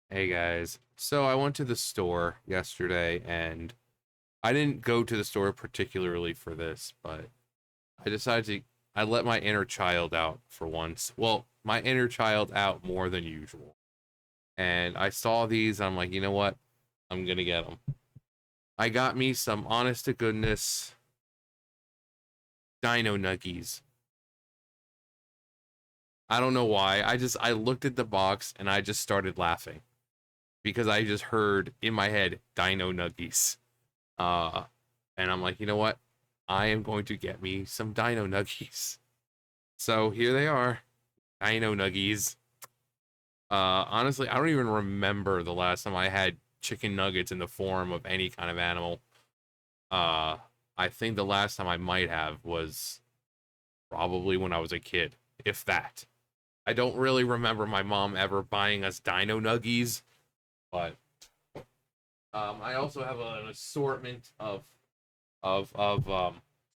Hey guys. So I went to the store yesterday and I didn't go to the store particularly for this, but I decided to I let my inner child out for once. Well, my inner child out more than usual. And I saw these and I'm like, "You know what? I'm going to get them." I got me some honest to goodness Dino Nuggies. I don't know why. I looked at the box and I just started laughing because I just heard in my head Dino Nuggies. Uh, and I'm like, you know what? I am going to get me some Dino Nuggies. So here they are, Dino Nuggies. Honestly, I don't even remember the last time I had chicken nuggets in the form of any kind of animal. Uh, I think the last time I might have was probably when I was a kid, if that. I don't really remember my mom ever buying us Dino Nuggies, but I also have an assortment of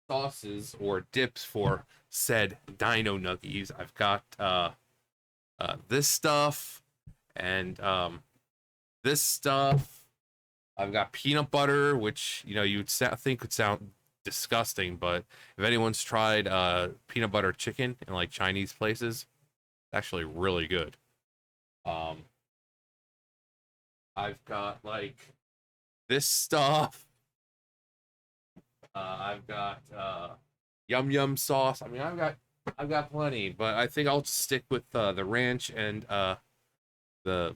sauces or dips for said Dino Nuggies. I've got this stuff and this stuff. I've got peanut butter, which you'd think would sound disgusting, but if anyone's tried peanut butter chicken in like Chinese places, it's actually really good. Um, I've got like this stuff. I've got yum yum sauce. I mean, I've got plenty, but I think I'll just stick with the ranch and the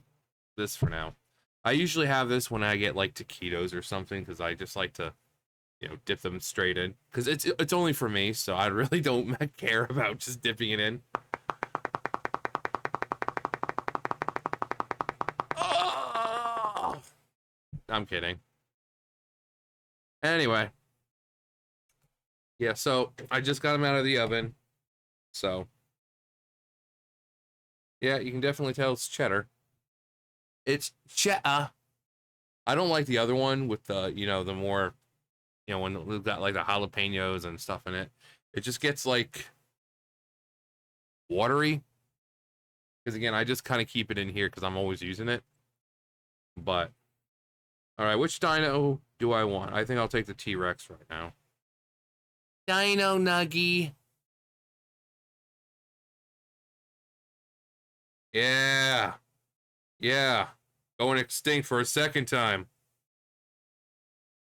this for now. I usually have this when I get like taquitos or something because I just like to dip them straight in because it's only for me, so I really don't care about just dipping it in. Oh! I'm kidding. Anyway, yeah. So I just got them out of the oven, so yeah, you can definitely tell it's cheddar. It's cheddar. I don't like the other one with the the more when we've got like the jalapenos and stuff in it. It just gets like watery because again, I just kind of keep it in here because I'm always using it. But all right, which dino do I want? I think I'll take the T-Rex right now. Dino Nuggy. Yeah, yeah, going extinct for a second time.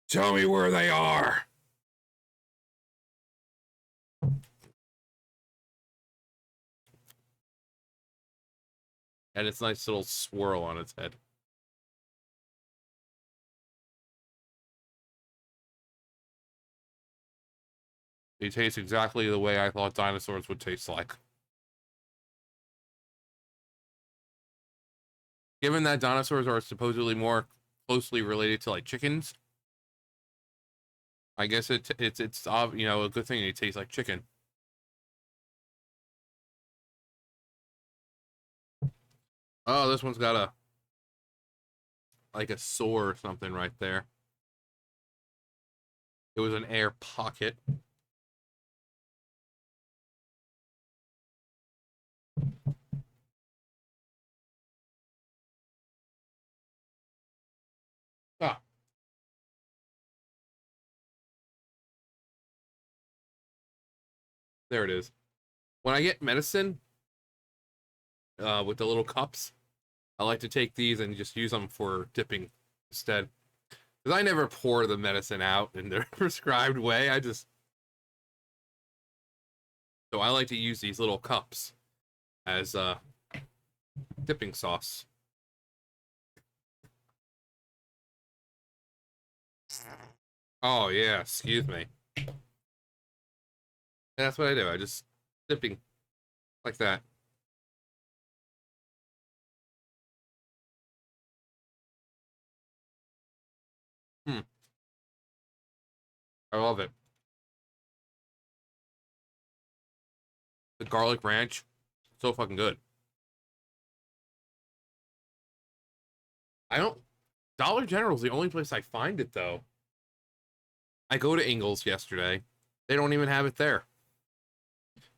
Tell me where they are. And its nice little swirl on its head. They taste exactly the way I thought dinosaurs would taste like. Given that dinosaurs are supposedly more closely related to like chickens, I guess it's a good thing they taste like chicken. Oh, this one's got a like a sore or something right there. It was an air pocket. Ah, there it is. When I get medicine, with the little cups, I like to take these and just use them for dipping instead. Because I never pour the medicine out in the prescribed way. So I like to use these little cups as dipping sauce. Oh yeah, excuse me. And that's what I do. I just dipping like that. Hmm, I love it. The garlic ranch, so fucking good. I don't. Dollar General's the only place I find it though. I go to Ingles yesterday. They don't even have it there.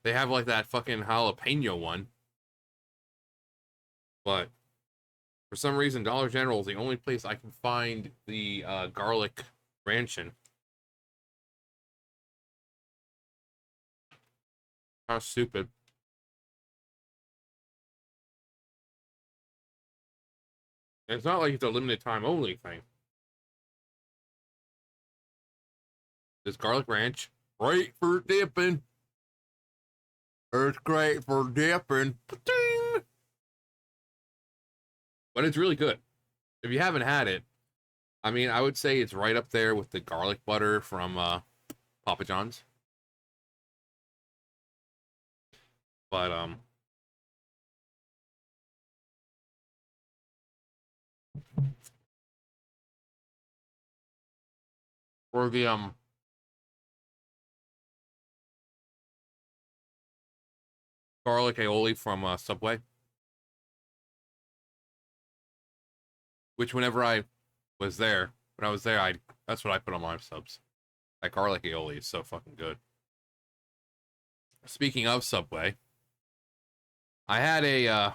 They have like that fucking jalapeno one, but For some reason, Dollar General is the only place I can find the garlic ranchin. How stupid. It's not like it's a limited time only thing. This garlic ranch, great for dipping. It's great for dipping. Ba-ding! But it's really good. If you haven't had it, I mean, I would say it's right up there with the garlic butter from Papa John's. But or the garlic aioli from Subway, which whenever I was there, when I was there, I that's what I put on my subs. That garlic aioli is so fucking good. Speaking of Subway, I had a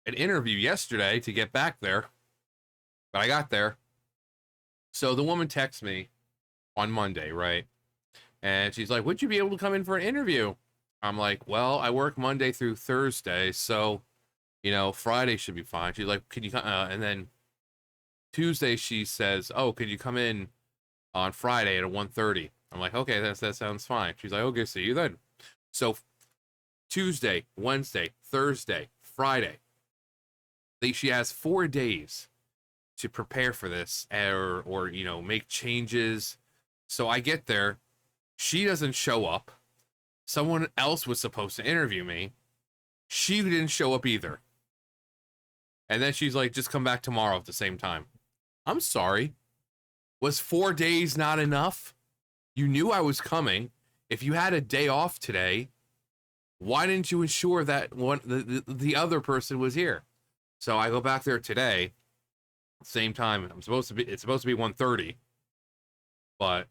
an interview yesterday to get back there, but I got there. So the woman texts me on Monday, right? And she's like, "Would you be able to come in for an interview?" I'm like, "Well, I work Monday through Thursday, so Friday should be fine." She's like, "Can you come?" And then Tuesday she says, "Oh, could you come in on Friday at 1:30?" I'm like, "Okay, that sounds fine." She's like, "Okay, see you then." So Tuesday, Wednesday, Thursday, Friday. She has 4 days to prepare for this or make changes. So I get there, she doesn't show up. Someone else was supposed to interview me. She didn't show up either. And then she's like, "Just come back tomorrow at the same time." I'm sorry. Was 4 days not enough? You knew I was coming. If you had a day off today, why didn't you ensure that the other person was here? So I go back there today, same time. It's supposed to be 1:30, but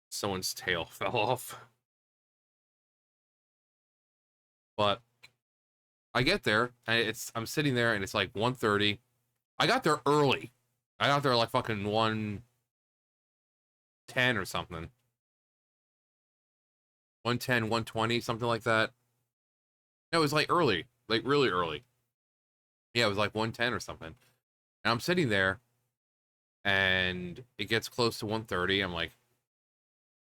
someone's tail fell off. But I get there and I'm sitting there and it's like 1:30. I got there early. I got there like fucking 1:10 or something. 1:10, 1:20, something like that. No, it was like early, like really early. Yeah, it was like 1:10 or something. And I'm sitting there and it gets close to 1:30. I'm like,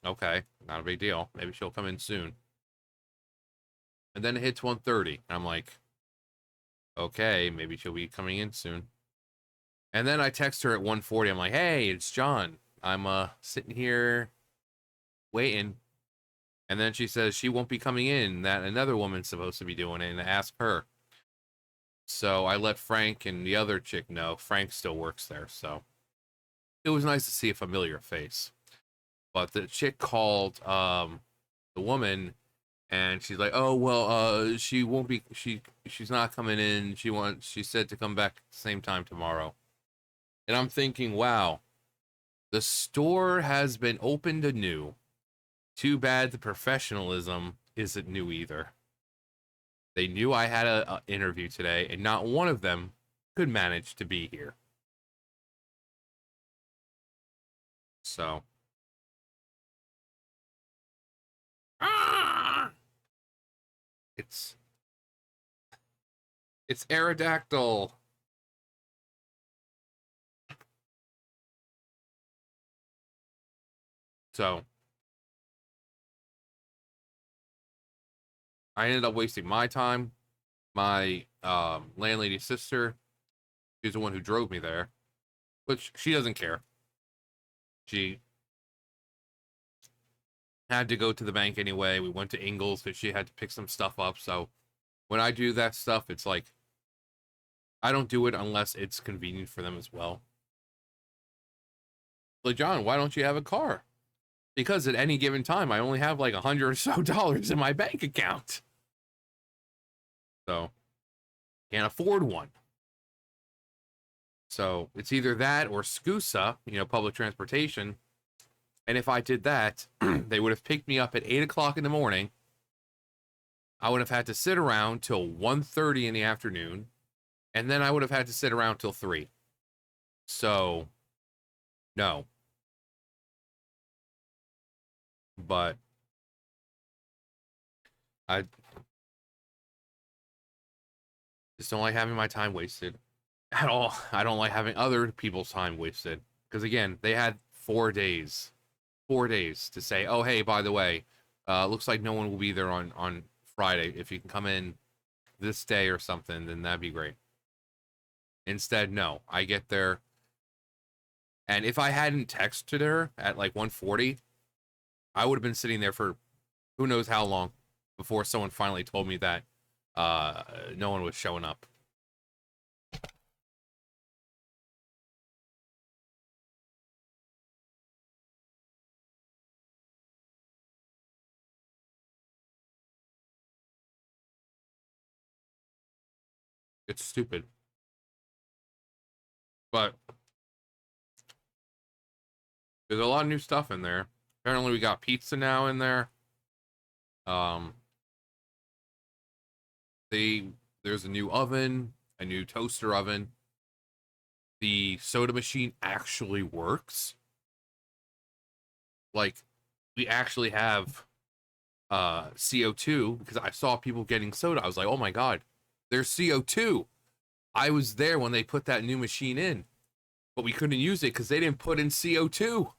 okay, not a big deal. Maybe she'll come in soon. And then it hits 1:30. And I'm like, okay, maybe she'll be coming in soon. And then I text her at 1:40. I'm like, "Hey, it's John. I'm sitting here waiting." And then she says she won't be coming in, that another woman's supposed to be doing it, and ask her. So I let Frank and the other chick know. Frank still works there, so it was nice to see a familiar face. But the chick called the woman and she's like, "Oh, well, she won't be she's not coming in. She said to come back at the same time tomorrow." And I'm thinking, wow, the store has been opened anew. Too bad the professionalism isn't new either. They knew I had a interview today, and not one of them could manage to be here. So, ah! it's it's Aerodactyl. So I ended up wasting my time. My landlady's sister, she's the one who drove me there, which she doesn't care. She had to go to the bank anyway. We went to Ingles because she had to pick some stuff up. So when I do that stuff, it's like I don't do it unless it's convenient for them as well. Like, "John, why don't you have a car?" Because at any given time, I only have like $100 or so in my bank account. So can't afford one. So it's either that or SCUSA, public transportation. And if I did that, they would have picked me up at 8 o'clock in the morning, I would have had to sit around till 1:30 in the afternoon, and then I would have had to sit around till 3. So, no. But I just don't like having my time wasted at all. I don't like having other people's time wasted. Because again, they had 4 days. 4 days to say, oh, hey, by the way, looks like no one will be there on Friday. If you can come in this day or something, then that'd be great. Instead, no. I get there, and if I hadn't texted her at like 1:40, I would have been sitting there for who knows how long before someone finally told me that no one was showing up. It's stupid. But there's a lot of new stuff in there. Apparently we got pizza now in there. Um there's a new oven, a new toaster oven. The soda machine actually works. Like, we actually have CO2, because I saw people getting soda. I was like, oh my god, there's CO2. I was there when they put that new machine in, but we couldn't use it because they didn't put in CO2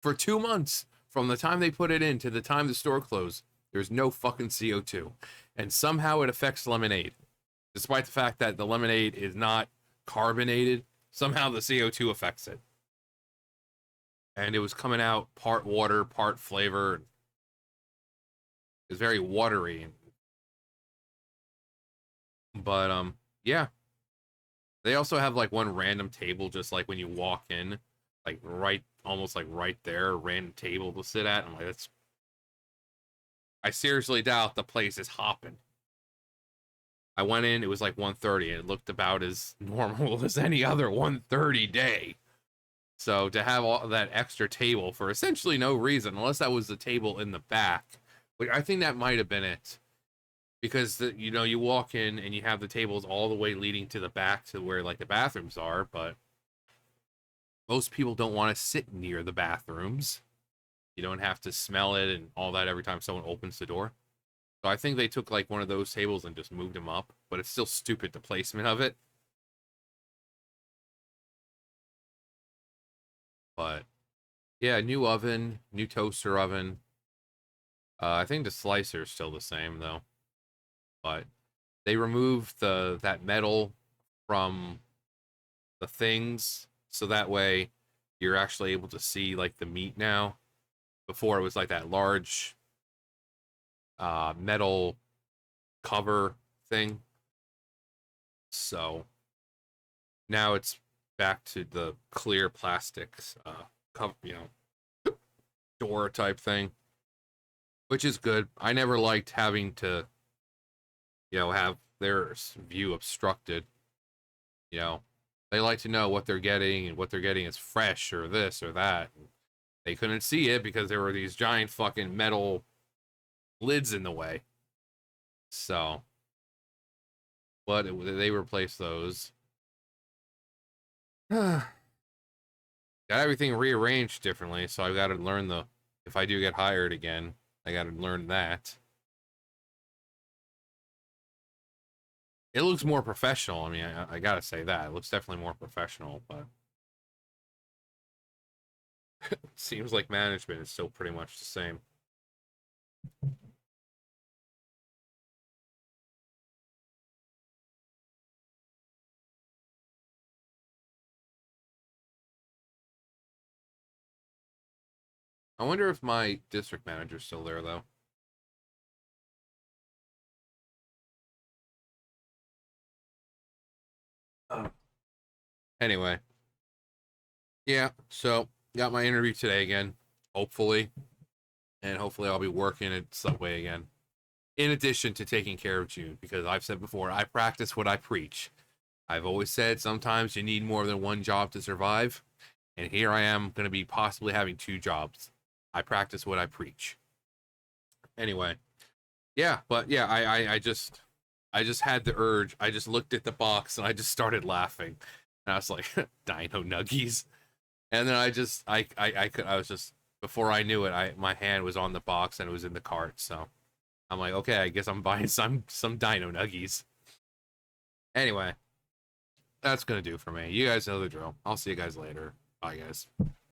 for 2 months. From the time they put it in to the time the store closed, there's no fucking CO2. And somehow it affects lemonade. Despite the fact that the lemonade is not carbonated, somehow the CO2 affects it. And it was coming out part water, part flavor. It's very watery. But yeah. They also have like one random table just like when you walk in, like right almost like right there, a random table to sit at. I'm like, that's, I seriously doubt the place is hopping. I went in, it was like 1:30, and it looked about as normal as any other 1:30 day. So to have all that extra table for essentially no reason, unless that was the table in the back, like I think that might have been it, because you walk in and you have the tables all the way leading to the back to where like the bathrooms are, but most people don't want to sit near the bathrooms. You don't have to smell it and all that every time someone opens the door. So I think they took like one of those tables and just moved them up, but it's still stupid, the placement of it. But yeah, new oven, new toaster oven. I think the slicer's still the same though, but they removed that metal from the things so that way you're actually able to see like the meat now. Before it was like that large metal cover thing. So now it's back to the clear plastics cover, door type thing, which is good. I never liked having to, have their view obstructed. You know, they like to know what they're getting, and what they're getting is fresh or this or that. They couldn't see it because there were these giant fucking metal lids in the way. So, but they replaced those. Got everything rearranged differently, so I've got to learn if I do get hired again, I got to learn that. It looks more professional. I mean, I gotta say that. It looks definitely more professional, but it seems like management is still pretty much the same. I wonder if my district manager's still there, though. Anyway, yeah, so got my interview today again, hopefully. And hopefully I'll be working at Subway again. In addition to taking care of June, because I've said before, I practice what I preach. I've always said sometimes you need more than one job to survive. And here I am going to be possibly having 2 jobs. I practice what I preach. Anyway, Yeah, but yeah, I just had the urge. I just looked at the box and I just started laughing. And I was like, Dino Nuggies. And then I was just before I knew it, my hand was on the box and it was in the cart. So I'm like, okay, I guess I'm buying some Dino Nuggies. Anyway, that's gonna do for me. You guys know the drill. I'll see you guys later. Bye, guys.